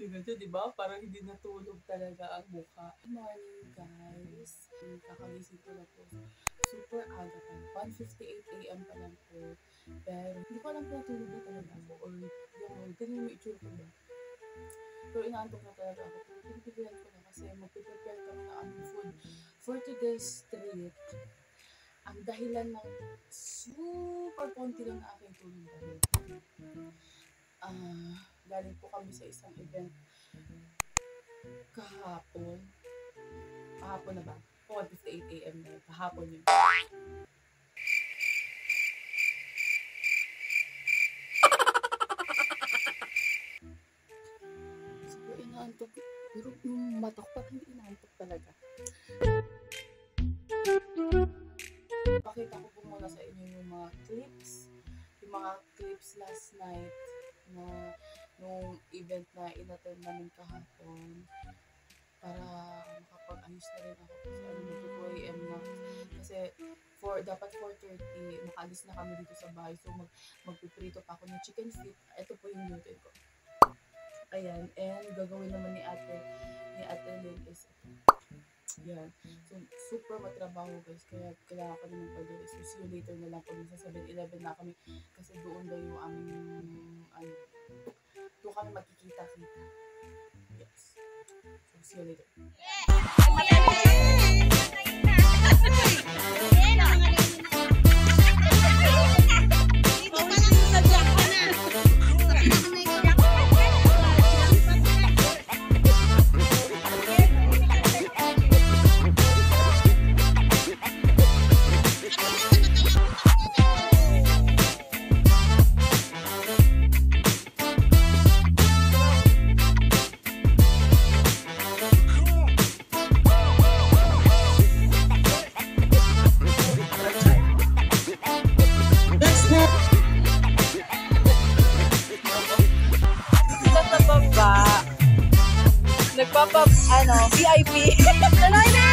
Ganito, di ba? Parang hindi natulog talaga ang mukha. Good morning, guys. Kakagising ko na po. Super aga pa. 1:58 AM pa lang po. Pero hindi ko alam kung natulog na talaga ako or yung ganyan yung itsura ko ba. Pero inaantok na talaga ako. Pero pinipigilan ko na kasi magpiprepare kami ng aming food for today's trip. Ang dahilan ng super konti lang na aking tulog dahil galing po kami sa isang event kahapon. Kahapon na ba? 1:58 AM na yun. Kahapon yun. Super inaantok. Pero yung mata ko parang hindi inaantok talaga. Pakita ko po muna sa inyo yung mga clips. Yung mga clips last night na nung event na inattend namin kahapon para makapag-ayos na rin ako kasi mag-2 AM na kasi dapat 4:30 makaalis na kami dito sa bahay so magpiprito pa ako ng chicken feet. Ito po yung luto ko. Ayan, and gagawin naman ni ate Lynn is yan. So, super matrabaho guys. Kaya kailangan ko naman pag-uwi. So, see you later na lang po sa 7-Eleven na kami. Kasi doon daw yung aming, doon kami magkikita-kita. Yes. So, see you later. VIP. Tuloy na!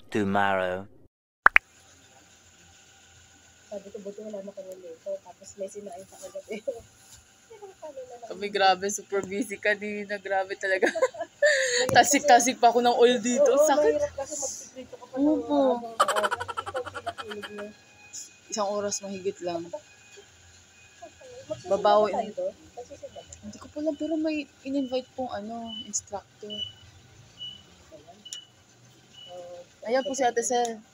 Tomorrow. Sabi ko, buti wala na kami dito. Tapos may sinain sa kagabi. Kami grabe, super busy kanina. Grabe talaga. Tasik-tasik pa ako ng oil dito. Sakit. Mahirap kasi magpiprito ka pa Opo. ng Isang oras mahigit lang. Babawi na. Hindi ko po lang, pero may in-invite pong instructor. Ayan po si Ate Sel.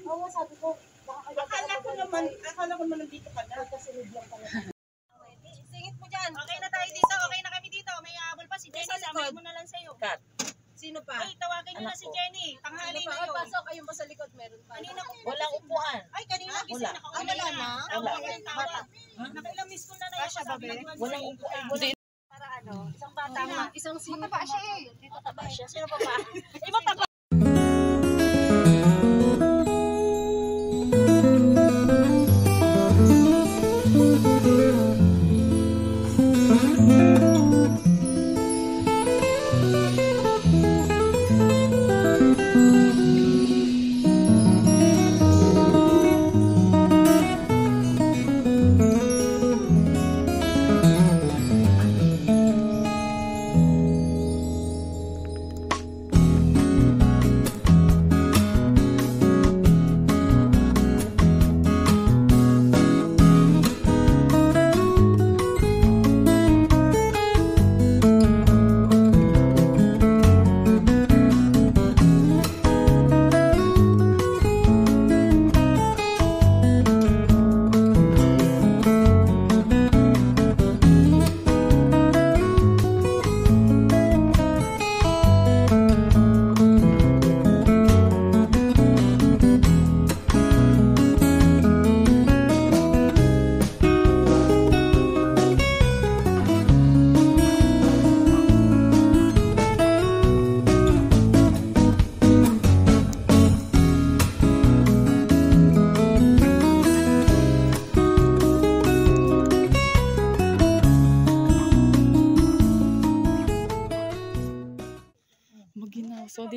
Oo, sabi ko, Akala ko naman nandito ka na. kasunod lang pala. Singit mo dyan. Okay na tayo dito. Okay na kami dito. May habol pa si Jenny. Samay mo na lang sa'yo. Kat. Sino pa? Ay, tawagin nyo na si Jenny. Tanghali na yun. Pasok, ayun pa sa likod, meron pa. Kanina ko. Walang upuan. Ay, kanina gising nakauna Wala na. Wala. Nakailang miss ko na na yung sabi. Walang upuan. Para isang bata nga. Isang sino Mataba siya eh. Mataba siya. Sino pa ba? Ay, mataba.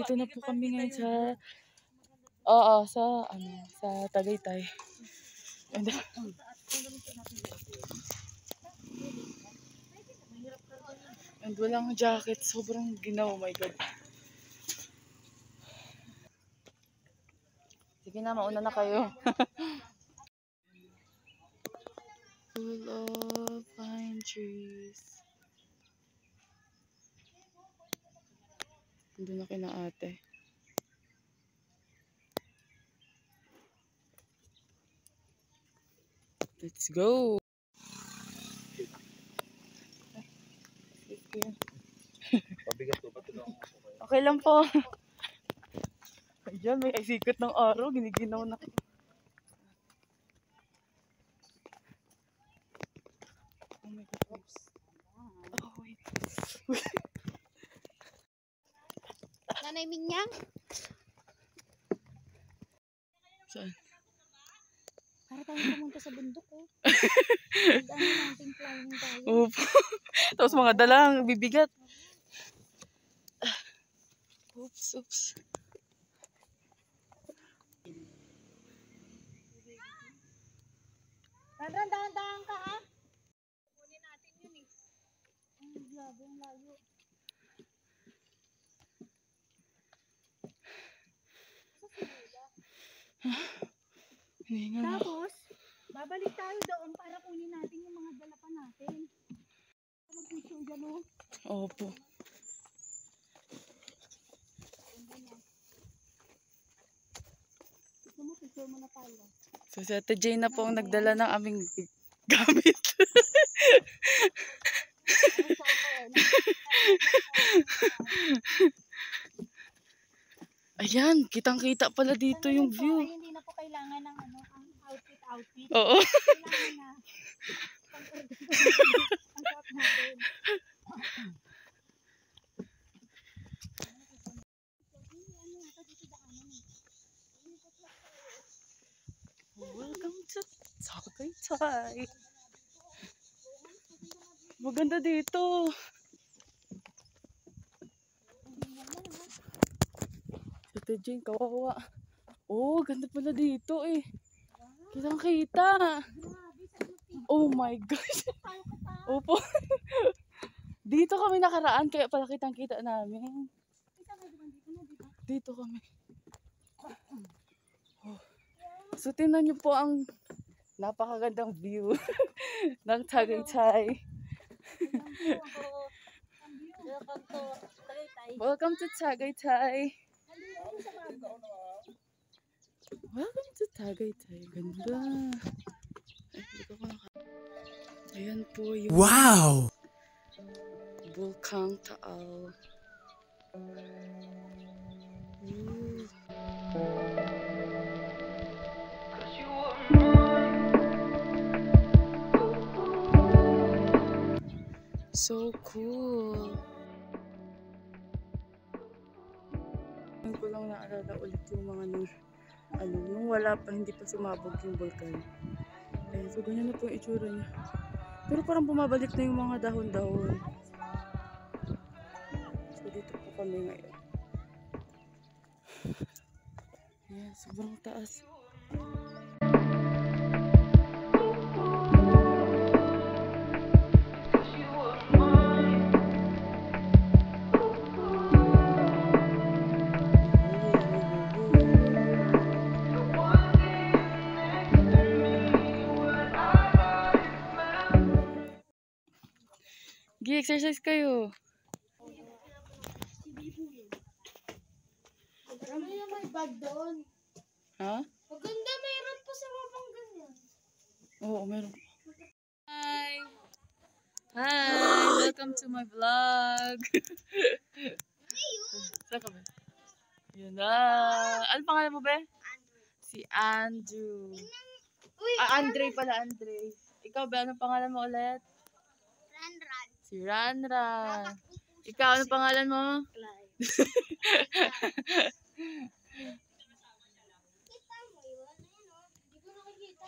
Nandito na po kami ngayon sa sa Tagaytay. And walang jacket, sobrang ginaw, oh my god. Sige na, mauna na kayo. Full of pine trees. Doon na kina ate. Let's go! Okay lang po. Ayan, may sikat ng araw. Giniginaw na. Oh my God. Oh, wait. Nanay Minyang. Saan? Para tayo pumunta sa bundok oh. Ano natin flying tayo. Opo. Tapos mga dalang bibigat. Oops. Randran, dahan-dahan ka ha. Kunin natin yun eh. Ang grabe, ang layo. Tapos, babalik tayo doon para kunin natin yung mga dala pa natin. Mag-picture dyan oh. Opo. Gusto mo, picture mo na tayo. So si Ate Jane na po ang nagdala ng aming gamit. Ayan, kitang-kita pala dito yung view. Ay, hindi na po kailangan ng ano, ang outfit. Oo. Kailangan na ang shot natin. Welcome to Tagaytay. Maganda dito. Ate Jane, kawawa. Oh, ganda pala dito eh. Kitang-kita. Oh my gosh. Opo. Dito kami nakaraan, kaya pala kitang-kita namin. Dito kami. Oh. So, tingnan niyo po ang napakagandang view ng Tagaytay. Welcome to Tagaytay. Welcome to Tagaytay. Ganda. Ay, dito ko ayan po yung Wow! Bulkang Taal. Ooh. So cool. Ngayon ko lang naalala ulit yung mga nung wala pa, hindi pa sumabog yung bulkan. Ayan, so ganyan na po yung itsura niya. Pero parang bumabalik na yung mga dahon-dahon. So dito po kami ngayon. Ayan, sobrang taas. Gi-exercise kayo. Ano yung may bag doon? Ha? Maganda, mayroon pa sa mabang ganyan. Oo, meron. Hi! Hi! Welcome to my vlog! Saan ka ba? Yun na! Ano pangalan mo ba? Si Andrew. Andre pala, Andre. Ikaw ba? Ano pangalan mo ulit? Ranran. Si Ranran. Ikaw, ano pangalan mo? Kita mo yun? Ayun o. Hindi ko nakikita.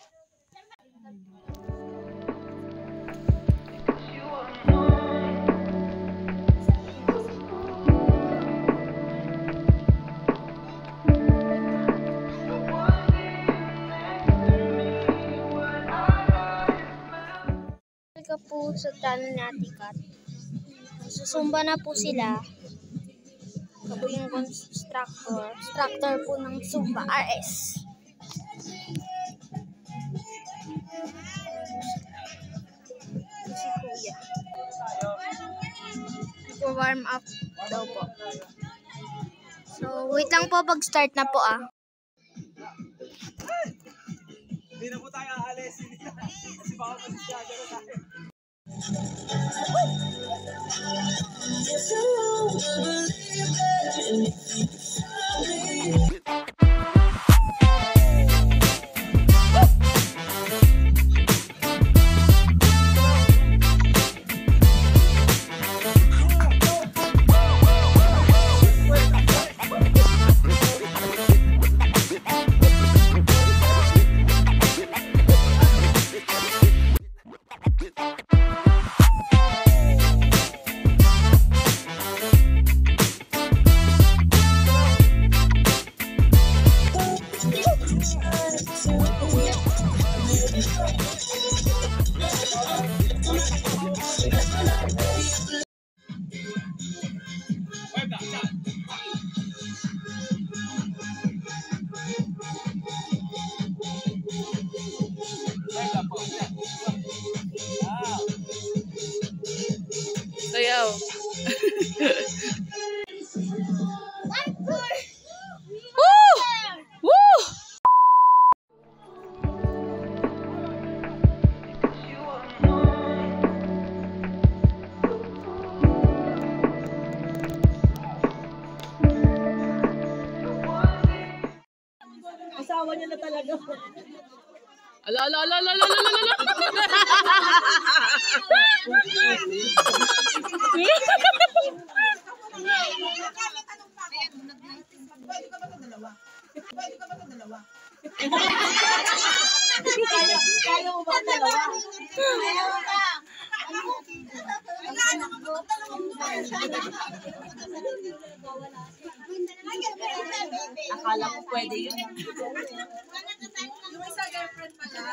po sa channel ni Ate Kat. Susumba na po sila. Ito po yung instructor po ng Zumba RS. Si Kuya. Nagpo-warm up daw po. So, wait lang po pag start na po ah. Hindi na po tayo aalis. Kasi baka mag-isagaro tayo. Sayaw. Woo! Woo! Asawa niya na talaga. Ala, ala, ala, ala, ala, ala, ala. Kaya mo ba dalawa? Akala ko pwede yun. Yung isa girlfriend pala.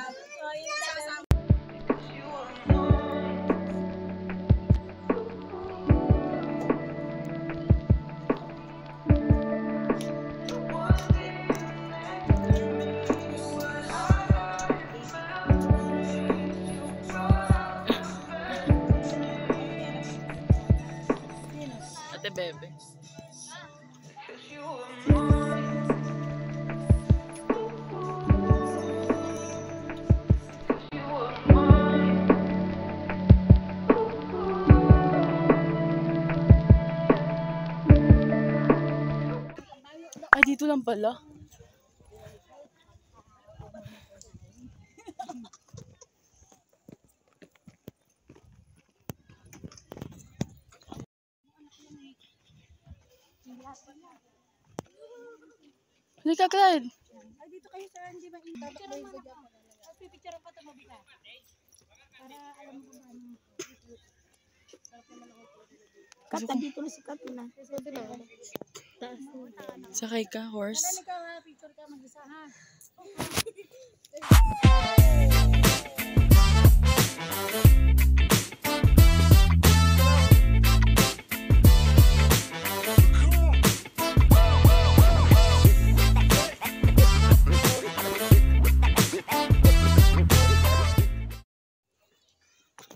Ate Bebe. Ay, dito lang pala. Halika, Clyde. Ay, dito kayo sa hindi mainit. Pipicture pa ito mabila. Para alam mo ba ano. Kata dito na si Katina. Sakay ka, horse. Marami ka ha, picture ka mag-isa ha.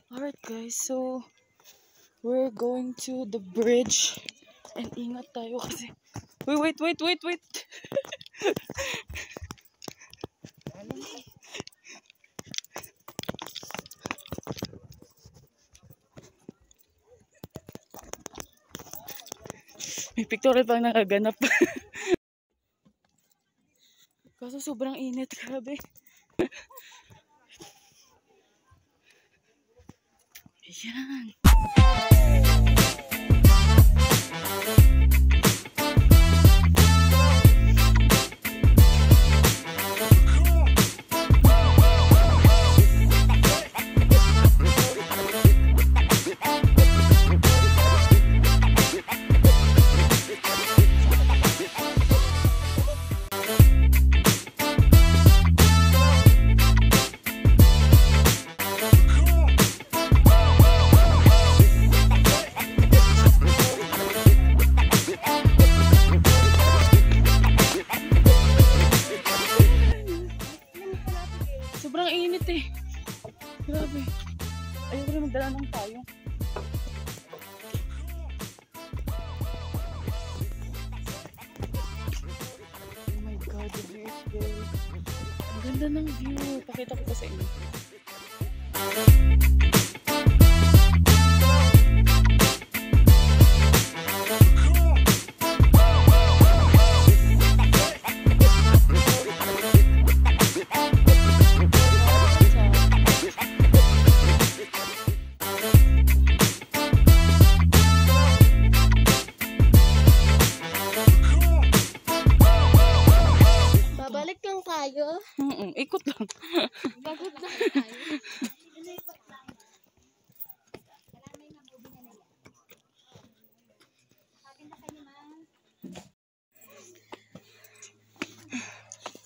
Alright guys, so we're going to the bridge and ingat tayo kasi wait. May pictorial pang nakaganap. Kaso sobrang init, grabe. Ayan. init eh. Grabe. Ayoko rin magdala ng tayo. Oh my God, the view is very... Ang ganda ng view. Pakita ko pa sa inyo. Babalik lang tayo. Ikot lang. Pagod na tayo.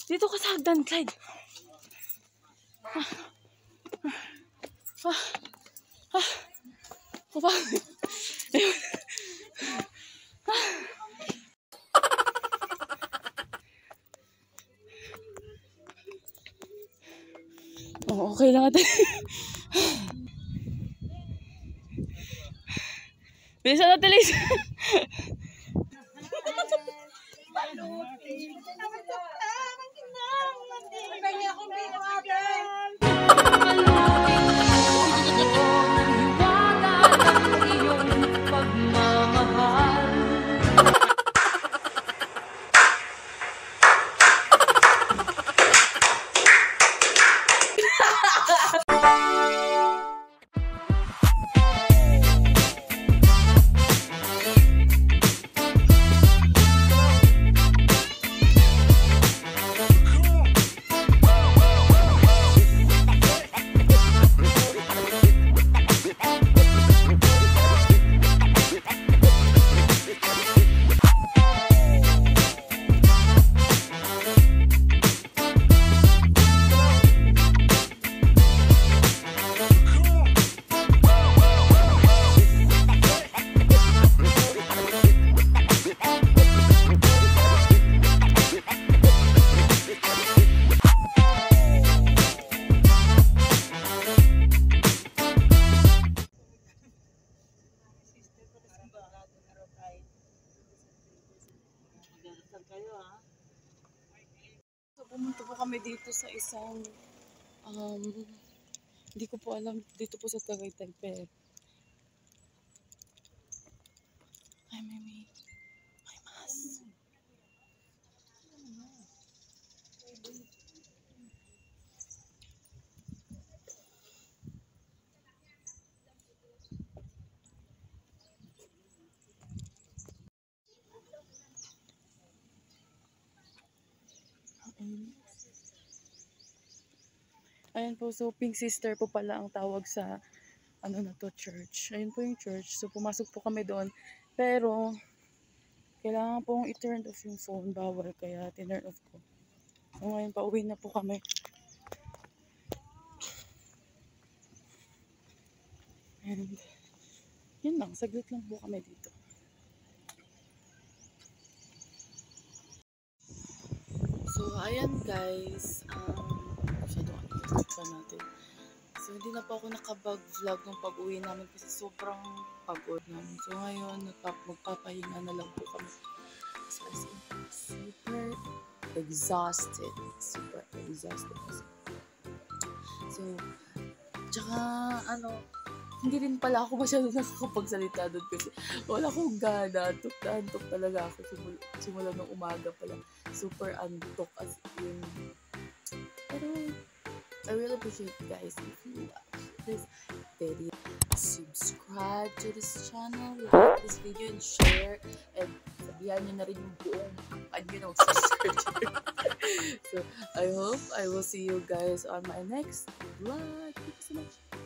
Dito ka sa hagdan, Clyde. Oh, okay lang natin. Bilisan natin, Liz. So, pumunta po kami dito sa isang, hindi ko po alam, dito po sa Tagaytay, pero, ay, may mas. Ayan po, so Pink Sister po pala ang tawag sa ano na to, church. Ayun po yung church. So pumasok po kami doon. Pero kailangan pong i-turn off yung phone. Bawal, kaya tinurn off ko. So ngayon pauwi na po kami. And yun lang, saglit lang po kami dito. So ayan guys, natin. So hindi na po ako nakabag-vlog ng pag-uwi namin kasi sobrang pagod namin. So ngayon, magpapahinga na lang po kami. So as in, super exhausted. Super exhausted kasi. So, tsaka hindi rin pala ako masyado nakakapagsalita doon kasi wala akong gana. Antok talaga ako. Simula ng umaga pala. Super antok as in. Pero, I really appreciate you guys if you watch this video. Subscribe to this channel, like this video, and share. And sabihan nyo na rin yung buong anyo ng subscribe. So, I hope I will see you guys on my next vlog. Thank you so much.